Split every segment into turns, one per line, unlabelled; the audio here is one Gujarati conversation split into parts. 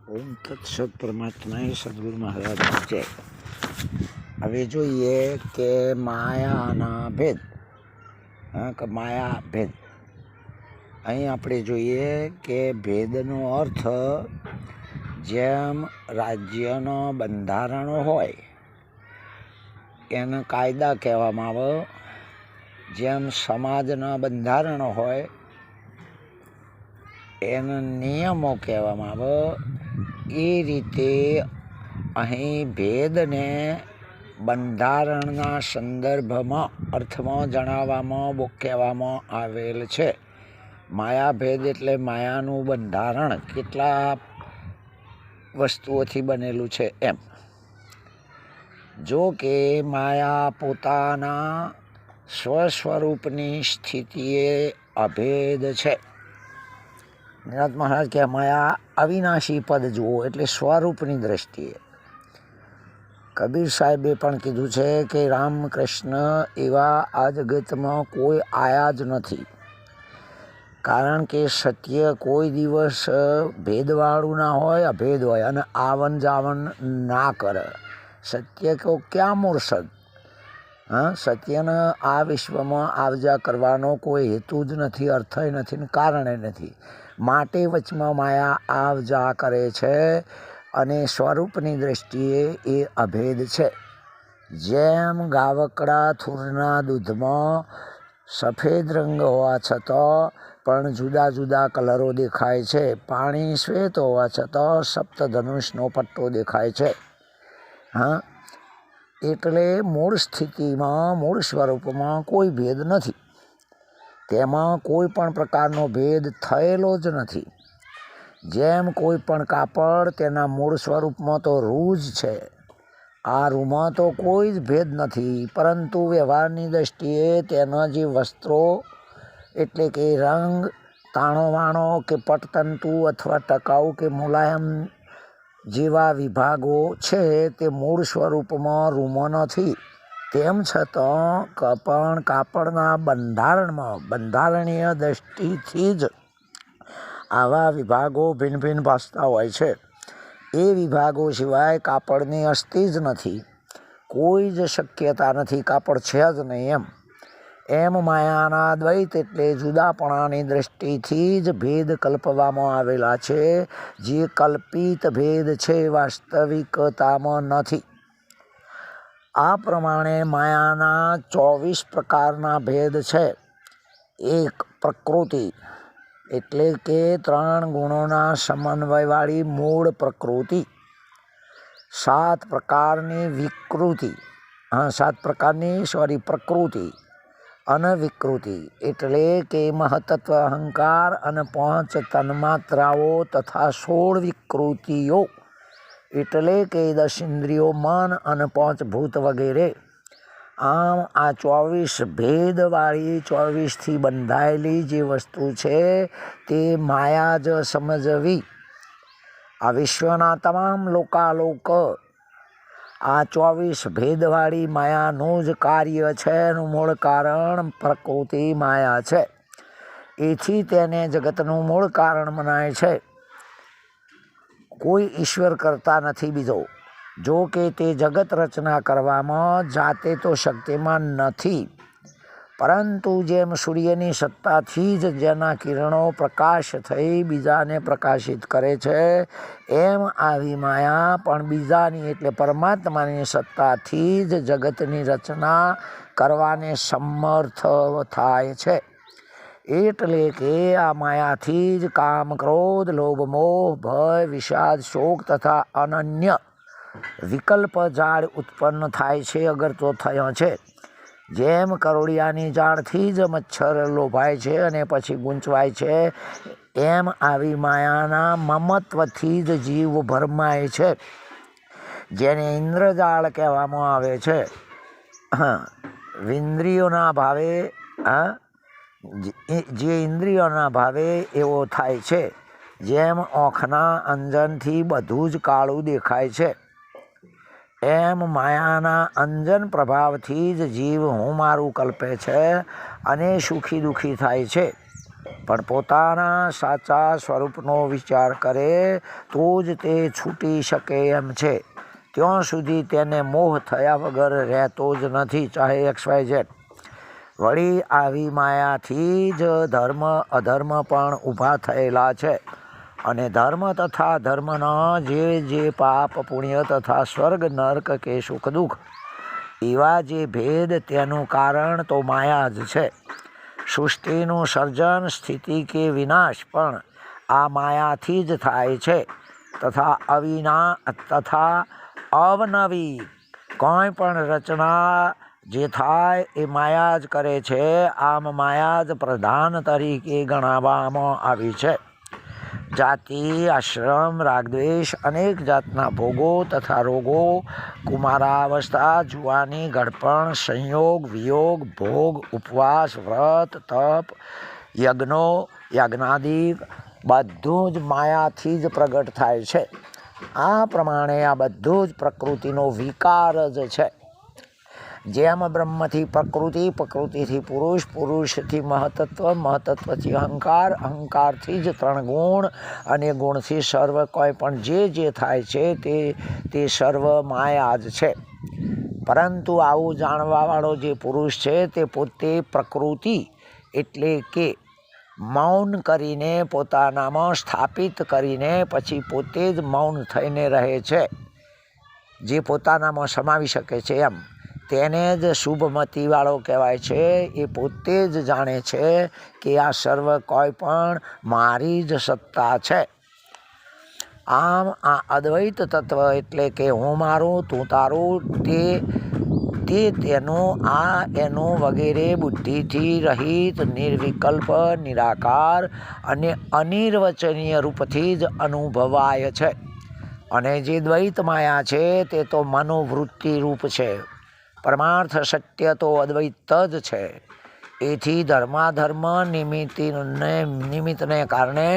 ઓમ તત્સત પરમાત્માએ સદગુરુ મહારાજ જય. હવે જોઈએ કે માયાના ભેદ. માયા ભેદ અહીં આપણે જોઈએ કે ભેદનો અર્થ જેમ રાજ્યનો બંધારણ હોય એને કાયદા કહેવામાં આવે, જેમ સમાજના બંધારણ હોય એને નિયમો કહેવામાં આવે, એ રીતે અહીં ભેદને બંધારણના સંદર્ભમાં અર્થમાં જણાવવામાં કહેવામાં આવેલ છે. માયાભેદ એટલે માયાનું બંધારણ કેટલા વસ્તુઓથી બનેલું છે એમ. જો કે માયા પોતાના સ્વસ્વરૂપની સ્થિતિએ અભેદ છે. નિરાંત મહારાજ કે માયા અવિનાશી પદ જુઓ એટલે સ્વરૂપની દ્રષ્ટિએ. કબીર સાહેબે પણ કીધું છે કે રામકૃષ્ણ એવા આ જગતમાં કોઈ આયા જ નથી, કારણ કે સત્ય કોઈ દિવસ ભેદવાળું ના હોય, અભેદ હોય અને આવન જાવન ના કરે. સત્ય કહો ક્યાં મૂર્છદ. સત્યને આ વિશ્વમાં આવજા કરવાનો કોઈ હેતુ જ નથી, અર્થ નથી ને કારણે નથી. માટે વચમાં માયા આવજા કરે છે અને સ્વરૂપની દ્રષ્ટિએ એ અભેદ છે. જેમ ગાવકડા થૂરના દૂધમાં સફેદ રંગ હોવા છતાં પણ જુદા જુદા કલરો દેખાય છે, પાણી શ્વેત હોવા છતાં સપ્તધનુષનો પટ્ટો દેખાય છે. એટલે મૂળ સ્થિતિમાં, મૂળ સ્વરૂપમાં કોઈ ભેદ નથી. તેમાં કોઈ પણ પ્રકારનો ભેદ થયેલો જ નથી. જેમ કોઈ પણ કાપડ તેના મૂળ સ્વરૂપમાં તો રૂ જ છે, આ રૂમાં તો કોઈ જ ભેદ નથી, પરંતુ વ્યવહારની દ્રષ્ટિએ તેના જે વસ્ત્રો એટલે કે રંગ, તાણોવાણો કે પટતંતુ અથવા ટકાઉ કે મુલાયમ જેવા વિભાગો છે તે મૂળ સ્વરૂપમાં રૂમાં નથી. તેમ છતાં પણ કાપડના બંધારણમાં, બંધારણીય દ્રષ્ટિથી જ આવા વિભાગો ભિન્ન ભિન્ન ભાસતા હોય છે. એ વિભાગો સિવાય કાપડની અસ્તિ જ નથી, કોઈ જ શક્યતા નથી, કાપડ છે જ નહીં એમ માયાના દ્વૈત એટલે જુદાપણાની દ્રષ્ટિથી જ ભેદ કલ્પવામાં આવેલા છે. જે કલ્પિત ભેદ છે વાસ્તવિકતામાં નથી. આ પ્રમાણે માયાના 24 પ્રકારના ભેદ છે. 1. પ્રકૃતિ એટલે કે 3 ગુણોના સમન્વયવાળી મૂળ પ્રકૃતિ. 7 પ્રકારની વિકૃતિ, પ્રકૃતિ અને વિકૃતિ એટલે કે મહત્ત્વ, અહંકાર અને 5 તન્માત્રાઓ તથા 16 વિકૃતિઓ એટલે કે 10 ઇન્દ્રિયો, મન અને 5 ભૂત વગેરે. આમ આ 24 ભેદવાળી, 24થી બંધાયેલી જે વસ્તુ છે તે માયા જ સમજવી. આ વિશ્વના તમામ લોકાલોક આ 24 ભેદવાળી માયાનું જ કાર્ય છે. એનું મૂળ કારણ પ્રકૃતિ માયા છે. એથી તેને જગતનું મૂળ કારણ મનાય છે. કોઈ ઈશ્વર કરતા નથી બીજો. જો કે તે જગત રચના કરવામાં જાતે તો શક્તિમાન નથી, પરંતુ જેમ સૂર્યની સત્તાથી જ જેના કિરણો પ્રકાશ થઈ બીજાને પ્રકાશિત કરે છે, એમ આવી માયા પણ બીજાની એટલે પરમાત્માની સત્તાથી જ જગતની રચના કરવાને સમર્થ થાય છે. એટલે કે આ માયાથી જ કામ, ક્રોધ, લોભ, મોહ, ભય, વિષાદ, શોક તથા અનન્ય વિકલ્પ જાળ ઉત્પન્ન થાય છે, અગર તો થયો છે. જેમ કરોળિયાની જાળથી જ મચ્છર લોભાય છે અને પછી ગૂંચવાય છે, એમ આવી માયાના મમત્વથી જ જીવ ભરમાય છે, જેને ઇન્દ્રજાળ કહેવામાં આવે છે. ઇન્દ્રિયોના ભાવે જે ઇન્દ્રિયોના ભાવે એવો થાય છે. જેમ આંખના અંજનથી બધું જ કાળું દેખાય છે, એમ માયાના અંજન પ્રભાવથી જ જીવ હું મારું કલ્પે છે અને સુખી દુઃખી થાય છે. પણ પોતાના સાચા સ્વરૂપનો વિચાર કરે તો જ તે છૂટી શકે એમ છે. ત્યાં સુધી તેને મોહ થયા વગર રહેતો જ નથી, ચાહે XYZ. વળી આવી માયાથી જ ધર્મ અધર્મ પણ ઊભા થયેલા છે, અને ધર્મ તથા ધર્મના જે પાપ પુણ્ય તથા સ્વર્ગ નર્ક કે સુખ દુઃખ એવા જે ભેદ તેનું કારણ તો માયા જ છે. સૃષ્ટિનું સર્જન સ્થિતિ કે વિનાશ પણ આ માયાથી જ થાય છે, તથા અવનવી કોઈ પણ રચના જે થાય એ માયા જ કરે છે. આમ માયા જ પ્રધાન તરીકે ગણાવવામાં આવી છે. જાતિ, આશ્રમ, રાગદ્વેષ, અનેક જાતના ભોગો તથા રોગો, કુમારાવસ્થા, જુવાની, ગળપણ, સંયોગ, વિયોગ, ભોગ, ઉપવાસ, વ્રત, તપ, યજ્ઞાદિક બધું જ માયાથી જ પ્રગટ થાય છે. આ પ્રમાણે આ બધું જ પ્રકૃતિનો વિકાર જ છે. જેમ બ્રહ્મથી પ્રકૃતિ, પ્રકૃતિથી પુરુષ, પુરુષથી મહતત્વ, મહતત્વથી અહંકાર, અહંકારથી જ 3 ગુણ, અને ગુણથી સર્વ કોઈ પણ જે થાય છે તે સર્વ માયા જ છે. પરંતુ આવું જાણવાવાળો જે પુરુષ છે તે પોતે પ્રકૃતિ એટલે કે મૌન કરીને પોતાનામાં સ્થાપિત કરીને પછી પોતે જ મૌન થઈને રહે છે, જે પોતાનામાં સમાવી શકે છે એમ, તેને જ શુભમતીવાળો કહેવાય છે. એ પોતે જ જાણે છે કે આ સર્વ કોઈ પણ મારી જ સત્તા છે. આમ આ અદ્વૈત તત્વ એટલે કે હું મારું, તું તારું, તે તેનું આ એનું વગેરે બુદ્ધિથી રહિત નિર્વિકલ્પ, નિરાકાર અને અનિર્વચનીય રૂપથી જ અનુભવાય છે. અને જે દ્વૈત માયા છે તે તો મનોવૃત્તિ રૂપ છે. પરમાર્થ સત્ય તો અદ્વૈત જ છે. એથી ધર્માધર્મ નિમિત્તને કારણે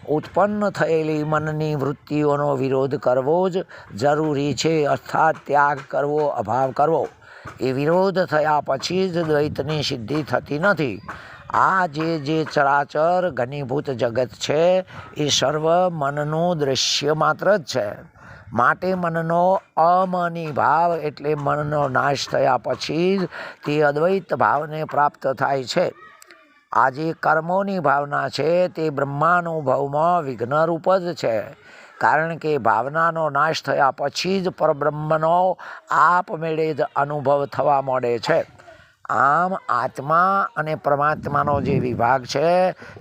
ઉત્પન્ન થયેલી મનની વૃત્તિઓનો વિરોધ કરવો જ જરૂરી છે, અર્થાત ત્યાગ કરવો, અભાવ કરવો. એ વિરોધ થયા પછી જ દ્વૈતની સિદ્ધિ થતી નથી. આ જે ચરાચર ઘનીભૂત જગત છે એ સર્વ મનનું દૃશ્ય માત્ર જ છે. માટે મનનો અમની ભાવ એટલે મનનો નાશ થયા પછી જ તે અદ્વૈત ભાવને પ્રાપ્ત થાય છે. આ જે કર્મોની ભાવના છે તે બ્રહ્માનુભવમાં વિઘ્નરૂપ જ છે, કારણ કે ભાવનાનો નાશ થયા પછી જ પરબ્રહ્મનો આપમેળે જ અનુભવ થવા માંડે છે. આમ આત્મા અને પરમાત્માનો જે વિભાગ છે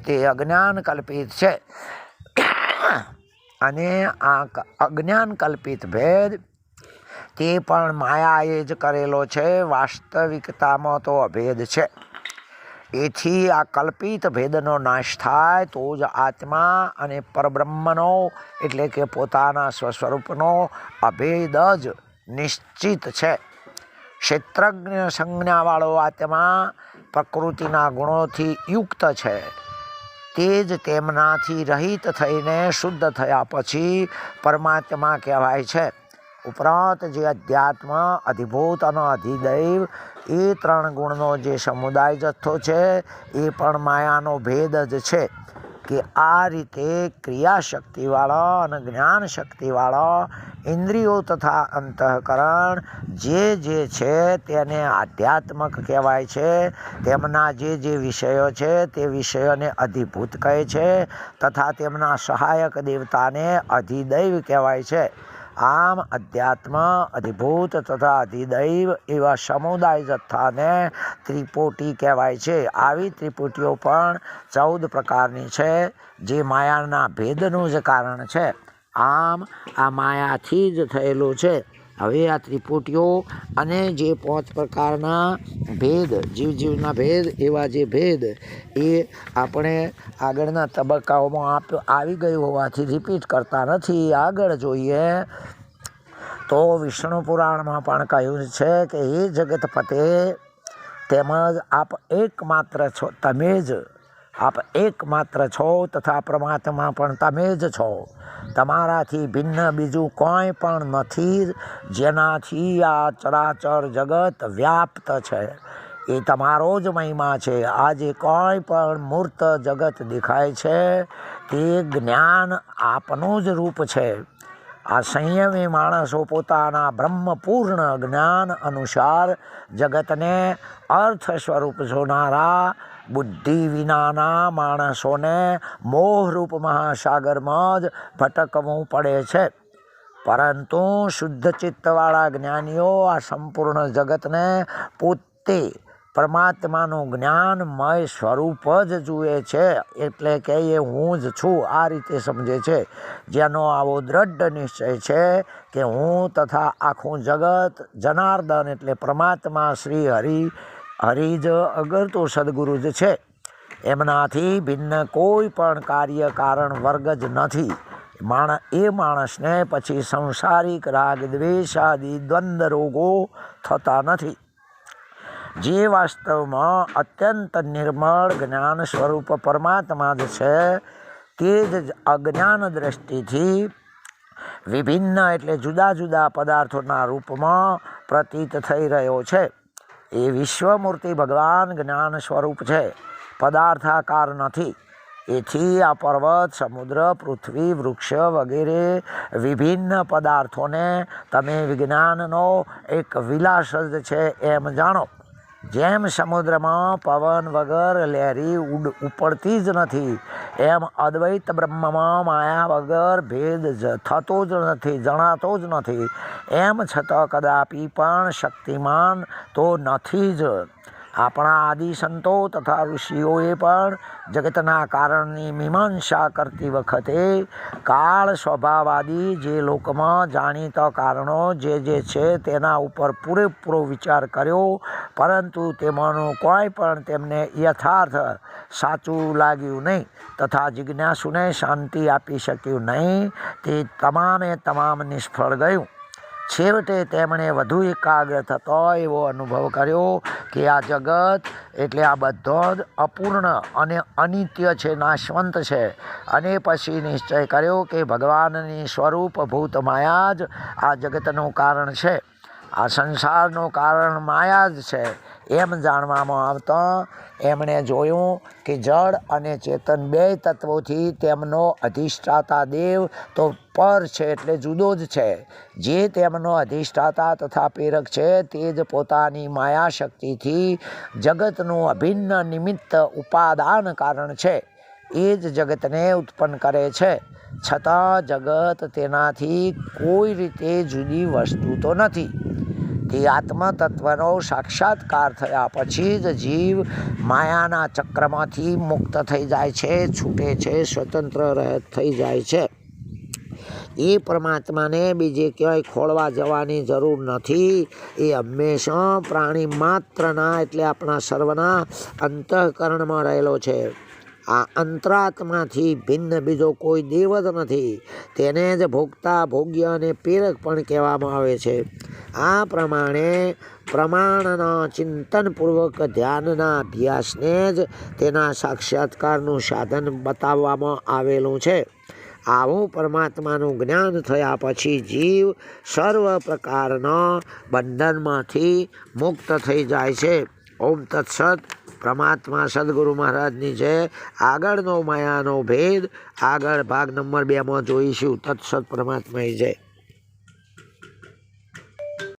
તે અજ્ઞાન કલ્પિત છે, અને આ અજ્ઞાન કલ્પિત ભેદ તે પણ માયાએ જ કરેલો છે. વાસ્તવિકતામાં તો અભેદ છે. એથી આ કલ્પિત ભેદનો નાશ થાય તો જ આત્મા અને પરબ્રહ્મનો એટલે કે પોતાના સ્વસ્વરૂપનો અભેદ જ નિશ્ચિત છે. ક્ષેત્રજ્ઞ સંજ્ઞાવાળો આત્મા પ્રકૃતિના ગુણોથી યુક્ત છે. તે જ તેમનાથી રહિત થઈને શુદ્ધ થયા પછી પરમાત્મા કહેવાય છે. ઉપરાંત જે અધ્યાત્મ, અધિભૂત અને અધિદૈવ એ 3 ગુણનો જે સમુદાય જથ્થો છે એ પણ માયાનો ભેદ જ છે. કે આ રીતે ક્રિયાશક્તિવાળા અને જ્ઞાન શક્તિવાળા ઇન્દ્રિયો તથા અંતઃકરણ જે છે તેને આધ્યાત્મક કહેવાય છે. તેમના જે વિષયો છે તે વિષયોને અધિભૂત કહે છે, તથા તેમના સહાયક દેવતાને અધિદૈવ કહેવાય છે. આમ અધ્યાત્મ, અધિભૂત તથા અધિદૈવ એવા સમુદાય જથ્થાને ત્રિપોટી કહેવાય છે. આવી ત્રિપોટીઓ પણ 14 પ્રકારની છે, જે માયાના ભેદનું જ કારણ છે. આમ આ માયાથી જ થયેલું છે. હવે આ ત્રિપુટીઓ અને જે 5 પ્રકારના ભેદ, જીવના ભેદ, એવા જે ભેદ એ આપણે આગળના તબક્કાઓમાં આવી ગયું હોવાથી રિપીટ કરતા નથી. આગળ જોઈએ તો વિષ્ણુ પુરાણમાં પણ કહ્યું છે કે હે જગતપતે, તેમજ આપ એકમાત્ર છો, આપ એકમાત્ર છો, તથા પરમાત્મા પણ તમે જ છો. તમારાથી ભિન્ન બીજું કોઈ પણ નથી, જેનાથી આ ચરાચર જગત વ્યાપ્ત છે. એ તમારો જ મહિમા છે. આજે કોઈ પણ મૂર્ત જગત દેખાય છે તે જ્ઞાન આપનું જ રૂપ છે. આ સંયમી માણસો પોતાના બ્રહ્મપૂર્ણ જ્ઞાન અનુસાર જગતને અર્થ સ્વરૂપ જોનારા બુદ્ધિ વિનાના માણસોને મોહરૂપ મહાસાગરમાં જ ભટકવું પડે છે. પરંતુ શુદ્ધ ચિત્તવાળા જ્ઞાનીઓ આ સંપૂર્ણ જગતને પોતે પરમાત્માનું જ્ઞાનમય સ્વરૂપ જ જુએ છે. એટલે કે એ હું જ છું આ રીતે સમજે છે. જેનો આવો દ્રઢ નિશ્ચય છે કે હું તથા આખું જગત જનાર્દન એટલે પરમાત્મા શ્રી હરિ જ અગર તો સદગુરુ જ છે. એમનાથી ભિન્ન કોઈ પણ કાર્ય કારણ વર્ગ જ નથી. એ માણસને પછી સંસારિક રાગ દ્વેષ આદિ દ્વંદ્વ રોગો થતા નથી. જે વાસ્તવમાં અત્યંત નિર્મળ જ્ઞાન સ્વરૂપ પરમાત્મા જ છે તે જ અજ્ઞાન દ્રષ્ટિથી વિભિન્ન એટલે જુદા જુદા પદાર્થોના રૂપમાં પ્રતીત થઈ રહ્યો છે. એ વિશ્વમૂર્તિ ભગવાન જ્ઞાન સ્વરૂપ છે, પદાર્થાકાર નથી. એથી આ પર્વત, સમુદ્ર, પૃથ્વી, વૃક્ષ વગેરે વિભિન્ન પદાર્થોને તમે વિજ્ઞાનનો એક વિલાસ જ છે એમ જાણો. જેમ સમુદ્રમાં પવન વગર લહેરી ઉપડતી જ નથી, એમ અદ્વૈત બ્રહ્મમાં માયા વગર ભેદ થતો જ નથી, જણાતો જ નથી. એમ છતાં કદાપી પણ શક્તિમાન તો નથી જ. આપણા આદિ સંતો તથા ઋષિઓએ પણ જગતના કારણની મીમાંસા કરતી વખતે કાળ સ્વભાવાદી જે લોકમાં જાણીતા કારણો જે છે તેના ઉપર પૂરેપૂરો વિચાર કર્યો, પરંતુ તેમાંનું કોઈ પણ તેમને યથાર્થ સાચું લાગ્યું નહીં તથા જિજ્ઞાસુને શાંતિ આપી શક્યું નહીં. તે તમામ નિષ્ફળ ગયું. છેવટે તેમણે વધુ એકાગ્ર થતો એવો અનુભવ કર્યો કે આ જગત એટલે આ બધો જ અપૂર્ણ અને અનિત્ય છે, નાશવંત છે. અને પછી નિશ્ચય કર્યો કે ભગવાનની સ્વરૂપભૂત માયા જ આ જગતનું કારણ છે, આ સંસારનું કારણ માયા જ છે. એમ જાણવામાં આવતા એમણે જોયું કે જળ અને ચેતન બે તત્વોથી તેમનો અધિષ્ઠાતા દેવ તો પર છે એટલે જુદો જ છે. જે તેમનો અધિષ્ઠાતા તથા પ્રેરક છે તે જ પોતાની માયા શક્તિથી જગતનું અભિન્ન નિમિત્ત ઉપાદાન કારણ છે. એ જ જગતને ઉત્પન્ન કરે છે. છતાં જગત તેનાથી કોઈ રીતે જુદી વસ્તુ તો નથી. તે આત્મતત્વનો સાક્ષાત્કાર થયા પછી જ જીવ માયાના ચક્રમાંથી મુક્ત થઈ જાય છે, છૂટે છે, સ્વતંત્ર થઈ જાય છે. એ પરમાત્માને બીજે ક્યાંય ખોળવા જવાની જરૂર નથી. એ હંમેશા પ્રાણી માત્રના એટલે આપણા સર્વના અંતઃકરણમાં રહેલો છે. આ અંતરાત્માથી ભિન્ન બીજો કોઈ દેવ જ નથી. તેને જ ભોગતા, ભોગ્ય અને પ્રેરક પણ કહેવામાં આવે છે. આ પ્રમાણે પ્રમાણના ચિંતનપૂર્વક ધ્યાનના અભ્યાસને જ તેના સાક્ષાત્કારનું સાધન બતાવવામાં આવેલું છે. આવું પરમાત્માનું જ્ઞાન થયા પછી જીવ સર્વ પ્રકારના બંધનમાંથી મુક્ત થઈ જાય છે. ઓમ તત્સત. પરમાત્મા સદગુરુ મહારાજની જય. આગળનો માયાનો ભેદ આગળ ભાગ નંબર 2માં જોઈશું. તત્સત. પરમાત્માની જય.